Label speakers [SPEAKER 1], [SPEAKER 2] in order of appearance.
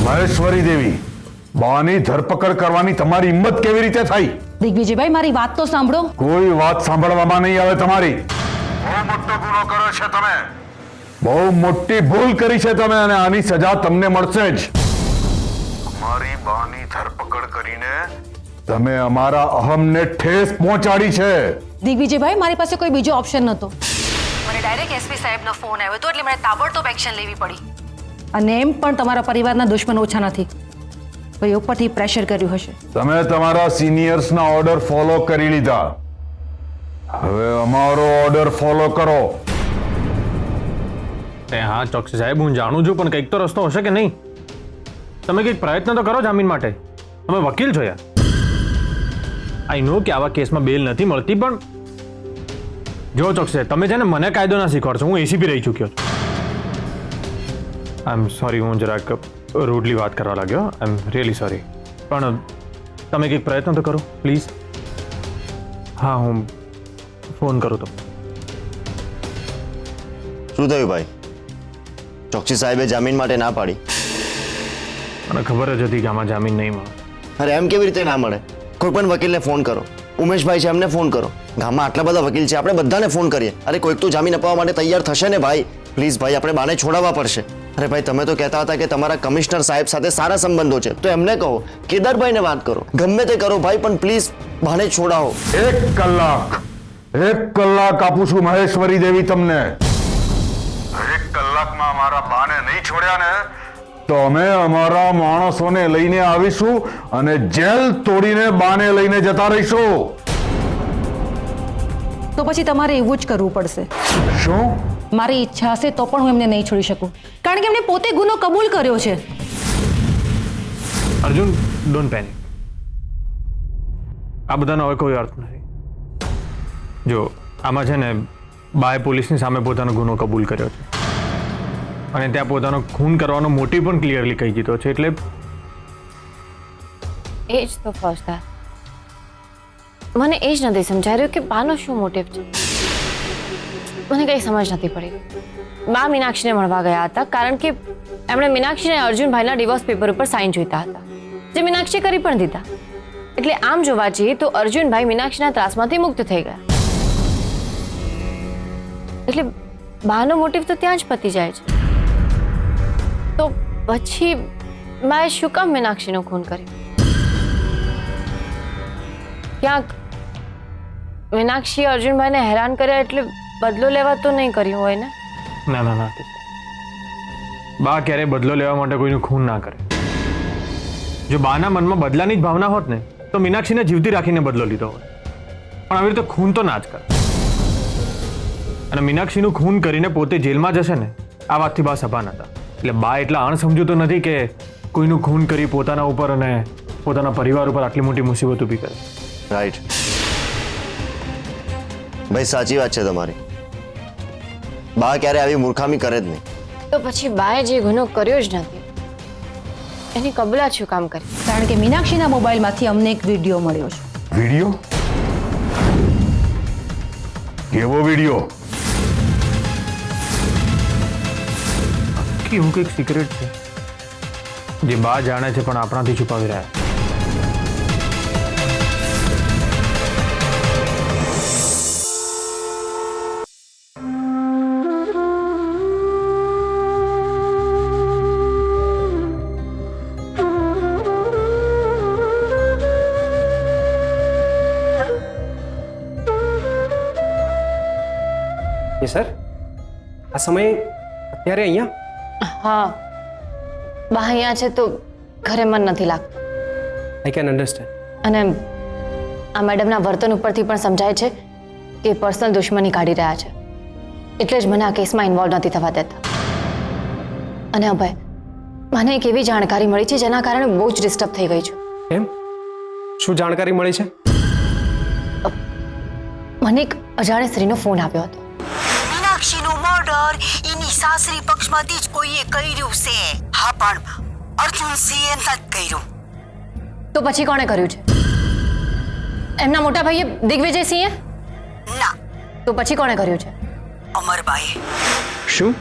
[SPEAKER 1] મહેશ્વરી દેવી, બાની ધરપકડ કરવાની તમારી હિંમત કેવી રીતે થઈ?
[SPEAKER 2] દિગ્વિજયભાઈ, મારી વાત તો સાંભળો.
[SPEAKER 1] કોઈ વાત સાંભળવામાં નહીં આવે તમારી. બહુ મોટો ગુનો કર્યો છે તમે, બહુ મોટી ભૂલ કરી છે તમે, અને આની સજા તમને મળશે જ. અમારી બાની ધરપકડ કરીને તમે અમારા અહમને ઠેસ પહોંચાડી છે.
[SPEAKER 2] દિગ્વિજયભાઈ, મારી પાસે કોઈ બીજો ઓપ્શન નહોતો. મને ડાયરેક્ટ એસપી સાહેબનો ફોન આવ્યો હતો, એટલે મને તાબડતોબ એક્શન લેવી પડી. અને એમ પણ તમારા પરિવારના દુશ્મન ઓછા નથી, કોઈ ઉપરથી પ્રેશર કર્યું હશે. તમે તમારા સિનિયર્સના ઓર્ડર ફોલો કરી લીધા, હવે અમારો ઓર્ડર ફોલો કરો.
[SPEAKER 3] હા ચોકસી સાહેબ, હું જાણું છું, પણ કંઈક તો રસ્તો હશે કે નહીં? તમે કંઈક પ્રયત્ન તો કરો જામીન માટે. તમે વકીલ છો યાર. આઈ નો કે આવા કેસમાં બેલ નથી મળતી, પણ જો ચોકસી સાહેબ, તમે છે ને મને કાયદો ના શીખવાડશો. હું એસીપી રહી ચૂક્યો છું. આઈ એમ સોરી, હું જરાક રૂડલી વાત કરવા લાગ્યો. આઈ એમ રિયલી સોરી, પણ તમે કંઈક પ્રયત્ન તો કરો પ્લીઝ. હા, હું ફોન કરું તો.
[SPEAKER 4] શું થયું ભાઈ? ચોકસી સાહેબે જામીન માટે ના પાડી?
[SPEAKER 3] મને ખબર જ હતી કે આમાં જામીન નહીં મળે.
[SPEAKER 4] અરે એમ કેવી રીતે ના મળે? કોઈ પણ વકીલને ફોન કરો. ઉમેશભાઈ છે, એમને ફોન કરો. ગામમાં આટલા બધા વકીલ છે, આપણે બધાને ફોન કરીએ. અરે કોઈક તો જામીન અપાવવા માટે તૈયાર થશે ને ભાઈ. પ્લીઝ ભાઈ, આપણે બાને છોડાવવા પડશે. અરે ભાઈ, તમે તો કહેતા હતા કે તમારા કમિશનર સાહેબ સાથે સારા સંબંધો છે, તો એમને કહો. કેદારભાઈને વાત કરો, ગમે તે કરો ભાઈ, પણ પ્લીઝ બાને છોડાવો.
[SPEAKER 1] 1 કલાક આપું છું મહેશ્વરી દેવી તમને. 1 કલાકમાં અમારા બાને નહીં છોડ્યા ને, તો અમે અમારા માણસોને લઈને આવીશું અને જેલ તોડીને બાને લઈને જતા રહીશું.
[SPEAKER 2] તો પછી તમારે એવું જ કરવું પડશે.
[SPEAKER 1] શું?
[SPEAKER 2] મારી ઈચ્છા હશે તો પણ હું એમને નહીં છોડી શકું, કારણ કે એમને પોતે ગુનો કબૂલ કર્યો છે.
[SPEAKER 3] Arjun, don't panic. આ બધાનો હવે કોઈ અર્થ નથી. જો આમાં છે ને, બાએ પોલીસની સામે પોતાનો ગુનો કબૂલ કર્યો છે, અને ત્યાં પોતાનો ખૂન કરવાનો મોટિવ પણ ક્લિયરલી કહી દીધો છે. એટલે
[SPEAKER 5] એ જ તો ફર્સ્ટ મને એ જ નથી સમજાઈ રહ્યું કે બાનો શું મોટિવ છે. મને કંઈ સમજ નથી પડી. બા મીનાક્ષીને મળવા ગયા હતા, કારણ કે એમણે મીનાક્ષીને અર્જુનભાઈના ડિવોર્સ પેપર ઉપર સાઇન જોઈતા હતા, જે મીનાક્ષીએ કરી પણ દીધા. એટલે આમ જોવા જઈએ તો અર્જુનભાઈ મીનાક્ષીના ત્રાસમાંથી મુક્ત થઈ ગયા. એટલે બાનો મોટિવ તો ત્યાં જ પતી જાય છે. તો પછી બાએ શું કામ મીનાક્ષીનું ખૂન કર્યું? ક્યાંક મીનાક્ષીએ અર્જુનભાઈને હેરાન કર્યા, એટલે બદલો લેવા તો નહીં કર્યું હોય ને?
[SPEAKER 3] ના ના ના, બા ક્યારેય બદલો લેવા માટે કોઈનું ખૂન ના કરે. જો બાના મનમાં બદલાની જ ભાવના હોત ને, તો મીનાક્ષીને જીવતી રાખીને બદલો લીધો હોત. પણ આવી રીતે ખૂન તો ના જ કરે. અને મીનાક્ષીનું ખૂન કરીને પોતે જેલમાં જશે ને, આ વાતથી બા સભાન હતા. એટલે બા એટલા અણસમજુ તો નથી કે કોઈનું ખૂન કરી પોતાના ઉપર અને પોતાના પરિવાર ઉપર આટલી મોટી મુસીબત ઊભી કરે.
[SPEAKER 4] રાઈટ ભાઈ, સાચી વાત છે તમારી. બા ક્યારે આવી મૂર્ખામી કરે જ નહીં.
[SPEAKER 5] તો પછી બાએ જે ગુનો કર્યો જ નથી, એની કબૂલાત શું કામ કરી?
[SPEAKER 2] કારણ કે મીનાક્ષીના મોબાઈલમાંથી અમને એક વિડીયો મળ્યો છે.
[SPEAKER 1] વિડીયો? કેવો વિડીયો?
[SPEAKER 3] એવું કંઈક સિક્રેટ છે જે બા જાણે છે, પણ આપણાથી છુપાવી રહ્યા છે.
[SPEAKER 6] સર, આ સમયે અત્યારે અહીંયા?
[SPEAKER 5] હા, બા અહીંયા છે તો ઘરે મન નથી લાગતું.
[SPEAKER 6] I can understand.
[SPEAKER 5] અને આ મેડમના વર્તન ઉપરથી પણ સમજાય છે કે પર્સનલ દુશ્મની કાઢી રહ્યા છે. એટલે જ મને આ કેસમાં ઇન્વોલ્વ નથી થવા દેતા. અને અભય, મને એક એવી જાણકારી મળી છે જેના કારણે બહુ જ ડિસ્ટર્બ થઈ ગઈ છું.
[SPEAKER 6] કેમ? શું જાણકારી મળી છે?
[SPEAKER 5] મને એક અજાણી સ્ત્રીનો ફોન આવ્યો હતો.
[SPEAKER 7] મીનાક્ષીનું મર્ડર એની સાસરી પક્ષમાંથી જ કોઈએ કર્યું છે. હા, પણ અર્જુનસિંહે નથી કર્યું.
[SPEAKER 5] તો પછી કોણે કર્યું છે? એમના મોટા ભાઈએ દિગ્વિજયસિંહે?
[SPEAKER 7] ના.
[SPEAKER 5] તો પછી કોણે કર્યું છે?
[SPEAKER 7] અમરબાઈએ.
[SPEAKER 6] શું?